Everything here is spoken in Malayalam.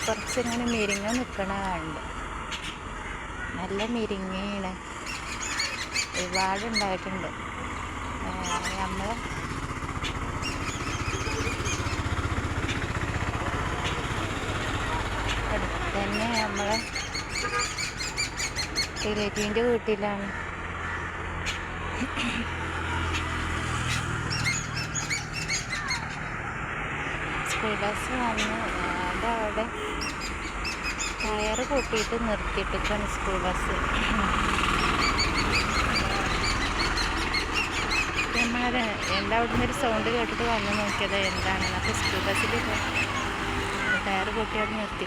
കുറച്ചിങ്ങനെ മിരിങ്ങ നിൽക്കണുണ്ട്. നല്ല മിരിങ്ങയാണ്, ഒരുപാടുണ്ടായിട്ടുണ്ട്. നമ്മൾ അടുത്ത് തന്നെ നമ്മളെ റിലേറ്റീവിൻ്റെ വീട്ടിലാണ്. സ്കൂൾ ബസ് വന്ന് അവിടെ ടയറ് കൂട്ടിയിട്ട് നിർത്തിയിട്ടാണ് സ്കൂൾ ബസ്. നമ്മൾ എന്താ അവിടെ നിന്നൊരു സൗണ്ട് കേട്ടിട്ട് വന്ന് നോക്കിയത് എന്താണെന്ന്. അപ്പോൾ സ്കൂൾ ബസ്സിൽ ടയറ് കൂട്ടി അവിടെ നിർത്തി.